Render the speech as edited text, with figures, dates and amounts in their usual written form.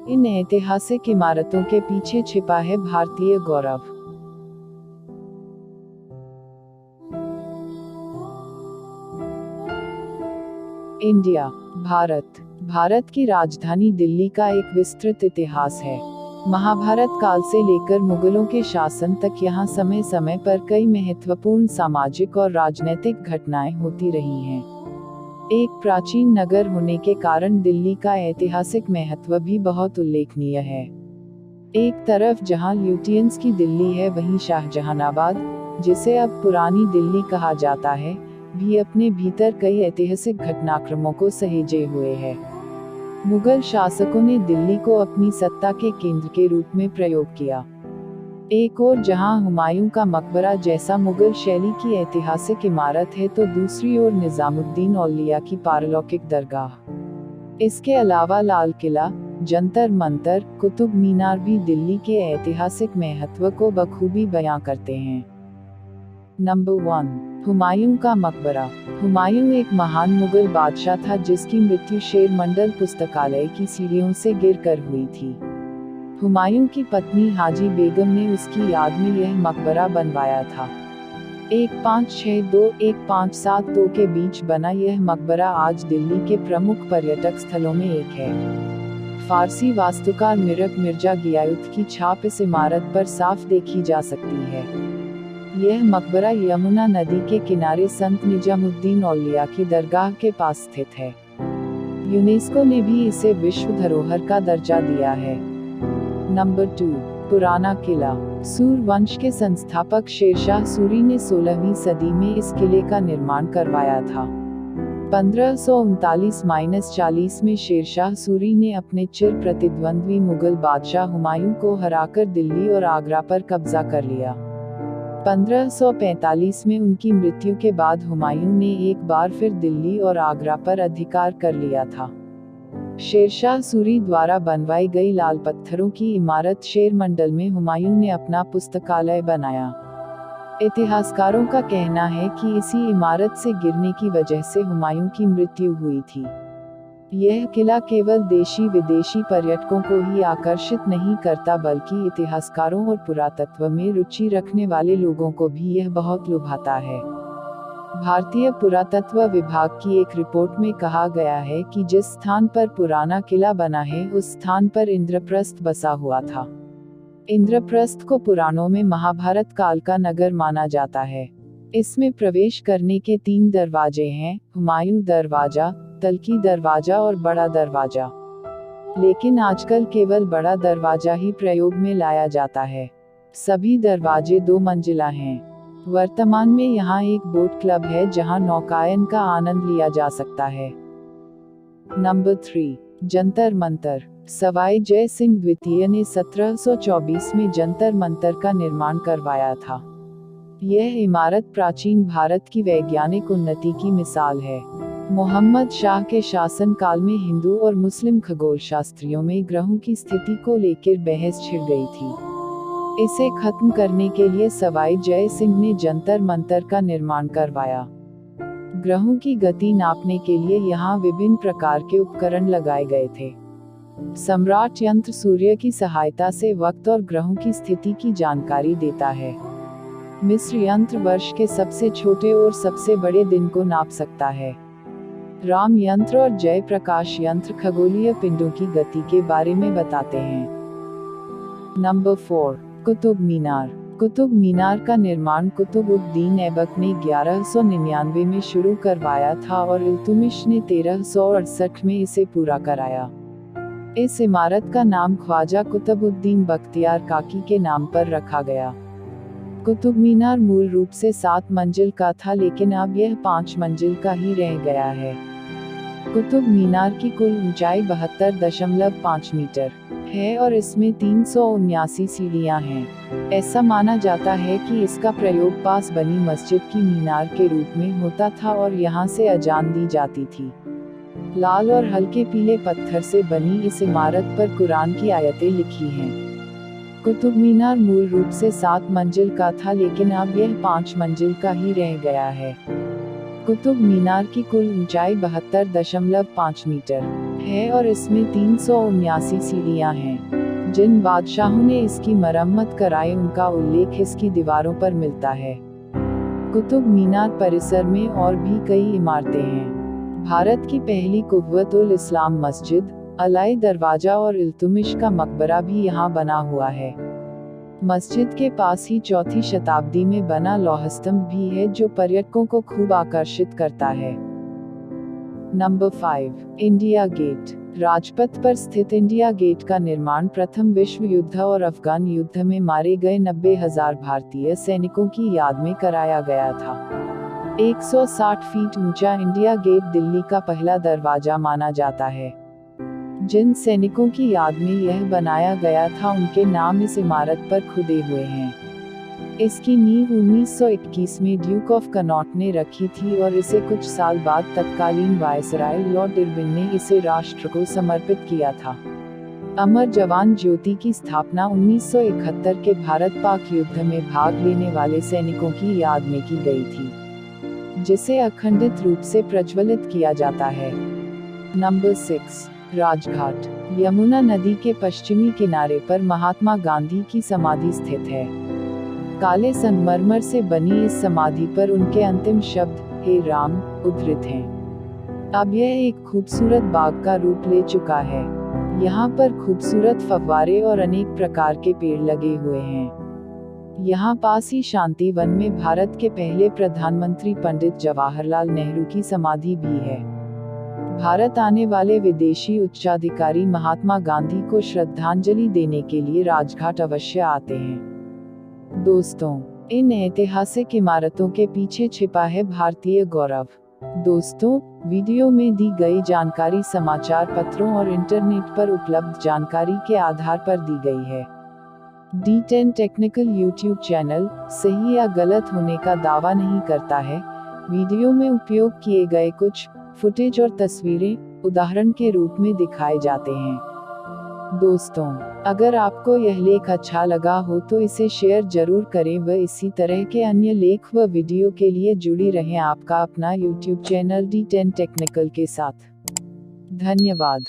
इन ऐतिहासिक इमारतों के पीछे छिपा है भारतीय गौरव। इंडिया, भारत की राजधानी दिल्ली का एक विस्तृत इतिहास है। महाभारत काल से लेकर मुगलों के शासन तक यहाँ समय समय पर कई महत्वपूर्ण सामाजिक और राजनीतिक घटनाएं होती रही हैं। एक प्राचीन नगर होने के कारण दिल्ली का ऐतिहासिक महत्व भी बहुत उल्लेखनीय है। एक तरफ जहां ल्यूटियंस की दिल्ली है, वहीं शाहजहानाबाद, जिसे अब पुरानी दिल्ली कहा जाता है, भी अपने भीतर कई ऐतिहासिक घटनाक्रमों को सहेजे हुए है। मुगल शासकों ने दिल्ली को अपनी सत्ता के केंद्र के रूप में प्रयोग किया। एक ओर जहां हुमायूं का मकबरा जैसा मुगल शैली की ऐतिहासिक इमारत है, तो दूसरी ओर निजामुद्दीन औलिया की पारलौकिक दरगाह। इसके अलावा लाल किला, जंतर मंतर, कुतुब मीनार भी दिल्ली के ऐतिहासिक महत्व को बखूबी बयां करते हैं। नंबर 1, हुमायूं का मकबरा। हुमायूं एक महान मुगल बादशाह था जिसकी मृत्यु शेर मंडल पुस्तकालय की सीढ़ियों से गिरकर हुई थी। हुमायूं की पत्नी हाजी बेगम ने उसकी याद में यह मकबरा बनवाया था। 1562-1572 के बीच बना यह मकबरा आज दिल्ली के प्रमुख पर्यटक स्थलों में एक है। फारसी वास्तुकार मिरक मिर्जा गियाउत की छाप इस इमारत पर साफ देखी जा सकती है। यह मकबरा यमुना नदी के किनारे संत निजामुद्दीन औलिया की दरगाह के पास स्थित है। यूनेस्को ने भी इसे विश्व धरोहर का दर्जा दिया है। नंबर 2, पुराना किला। सूर वंश के संस्थापक शेरशाह सूरी ने 16वीं सदी में इस किले का निर्माण करवाया था। 1539-40 में शेरशाह सूरी ने अपने चिर प्रतिद्वंद्वी मुगल बादशाह हुमायूं को हराकर दिल्ली और आगरा पर कब्जा कर लिया। 1545 में उनकी मृत्यु के बाद हुमायूं ने एक बार फिर दिल्ली और आगरा पर अधिकार कर लिया था। शेरशाह सूरी द्वारा बनवाई गई लाल पत्थरों की इमारत शेर मंडल में हुमायूं ने अपना पुस्तकालय बनाया। इतिहासकारों का कहना है कि इसी इमारत से गिरने की वजह से हुमायूं की मृत्यु हुई थी। यह किला केवल देशी विदेशी पर्यटकों को ही आकर्षित नहीं करता, बल्कि इतिहासकारों और पुरातत्व में रुचि रखने वाले लोगों को भी यह बहुत लुभाता है। भारतीय पुरातत्व विभाग की एक रिपोर्ट में कहा गया है कि जिस स्थान पर पुराना किला बना है, उस स्थान पर इंद्रप्रस्थ बसा हुआ था। इंद्रप्रस्थ को पुराणों में महाभारत काल का नगर माना जाता है। इसमें प्रवेश करने के 3 दरवाजे हैं: हुमायूं दरवाजा, तलकी दरवाजा और बड़ा दरवाजा। लेकिन आजकल केवल बड़ा दरवाजा ही प्रयोग में लाया जाता है। सभी दरवाजे 2 मंजिला हैं। वर्तमान में यहाँ एक बोट क्लब है जहाँ नौकायन का आनंद लिया जा सकता है। नंबर 3, जंतर मंतर। सवाई जय सिंह द्वितीय ने 1724 में जंतर मंतर का निर्माण करवाया था। यह इमारत प्राचीन भारत की वैज्ञानिक उन्नति की मिसाल है। मोहम्मद शाह के शासन काल में हिंदू और मुस्लिम खगोलशास्त्रियों में ग्रहों की स्थिति को लेकर बहस छिड़ गई थी। इसे खत्म करने के लिए सवाई जय सिंह ने जंतर मंतर का निर्माण करवाया। ग्रहों की गति नापने के लिए यहाँ विभिन्न प्रकार के उपकरण लगाए गए थे। सम्राट यंत्र सूर्य की सहायता से वक्त और ग्रहों की स्थिति की जानकारी देता है। मिस्र यंत्र वर्ष के सबसे छोटे और सबसे बड़े दिन को नाप सकता है। राम यंत्र और जय प्रकाश यंत्र खगोलीय पिंडों की गति के बारे में बताते हैं। नंबर 4, कुतुब मीनार। कुतुब मीनार का निर्माण कुतुब-उद-दीन ऐबक ने 1199 में शुरू करवाया था और इल्तुमिश ने 1368 में इसे पूरा कराया। इस इमारत का नाम ख्वाजा कुतुब-उद-दीन बख्तियार काकी के नाम पर रखा गया। कुतुब मीनार मूल रूप से 7 मंजिल का था, लेकिन अब यह 5 मंजिल का ही रह गया है। कुतुब मीनार की कुल ऊंचाई 72.5 मीटर है और इसमें 379 सीढ़ियां हैं। ऐसा माना जाता है कि इसका प्रयोग पास बनी मस्जिद की मीनार के रूप में होता था और यहाँ से अजान दी जाती थी। लाल और हल्के पीले पत्थर से बनी इस इमारत पर कुरान की आयतें लिखी हैं। कुतुब मीनार मूल रूप से 7 मंजिल का था, लेकिन अब यह 5 मंजिल का ही रह गया है। कुतुब मीनार की कुल ऊंचाई 72.5 मीटर है और इसमें 379 सीढ़ियां हैं। जिन बादशाहों ने इसकी मरम्मत कराई उनका उल्लेख इसकी दीवारों पर मिलता है। कुतुब मीनार परिसर में और भी कई इमारतें हैं। भारत की पहली कुव्वतुल इस्लाम मस्जिद, अलाई दरवाजा और इल्तुमिश का मकबरा भी यहाँ बना हुआ है। मस्जिद के पास ही 4वीं शताब्दी में बना लौह स्तंभ भी है जो पर्यटकों को खूब आकर्षित करता है। Number 5, India gate. राजपथ पर स्थित इंडिया गेट का निर्माण प्रथम विश्व युद्ध और अफगान युद्ध में मारे गए 90,000 भारतीय सैनिकों की याद में कराया गया था। 160 फीट ऊंचा इंडिया गेट दिल्ली का पहला दरवाजा माना जाता है। जिन सैनिकों की याद में यह बनाया गया था उनके नाम इस इमारत पर खुदे हुए हैं। इसकी नींव 1921 में ड्यूक ऑफ कनॉट ने रखी थी और इसे कुछ साल बाद तत्कालीन वायसराय लॉर्ड इरविन ने इसे राष्ट्र को समर्पित किया था। अमर जवान ज्योति की स्थापना 1971 के भारत पाक युद्ध में भाग लेने वाले सैनिकों की याद में की गई थी, जिसे अखंडित रूप से प्रज्वलित किया जाता है। नंबर 6, राजघाट। यमुना नदी के पश्चिमी किनारे पर महात्मा गांधी की समाधि स्थित है। काले संगमरमर से बनी इस समाधि पर उनके अंतिम शब्द हे राम उद्धृत हैं। अब यह एक खूबसूरत बाग का रूप ले चुका है। यहाँ पर खूबसूरत फव्वारे और अनेक प्रकार के पेड़ लगे हुए हैं। यहाँ पास ही शांति वन में भारत के पहले प्रधानमंत्री पंडित जवाहरलाल नेहरू की समाधि भी है। भारत आने वाले विदेशी उच्चाधिकारी महात्मा गांधी को श्रद्धांजलि देने के लिए राजघाट अवश्य आते हैं। दोस्तों, इन ऐतिहासिक इमारतों के पीछे छिपा है भारतीय गौरव। दोस्तों, वीडियो में दी गई जानकारी समाचार पत्रों और इंटरनेट पर उपलब्ध जानकारी के आधार पर दी गई है। D10 टेक्निकल यूट्यूब चैनल सही या गलत होने का दावा नहीं करता है। वीडियो में उपयोग किए गए कुछ फुटेज और तस्वीरें उदाहरण के रूप में दिखाए जाते हैं। दोस्तों, अगर आपको यह लेख अच्छा लगा हो तो इसे शेयर जरूर करें व इसी तरह के अन्य लेख व वीडियो के लिए जुड़ी रहें आपका अपना YouTube चैनल D10 टेक्निकल के साथ। धन्यवाद।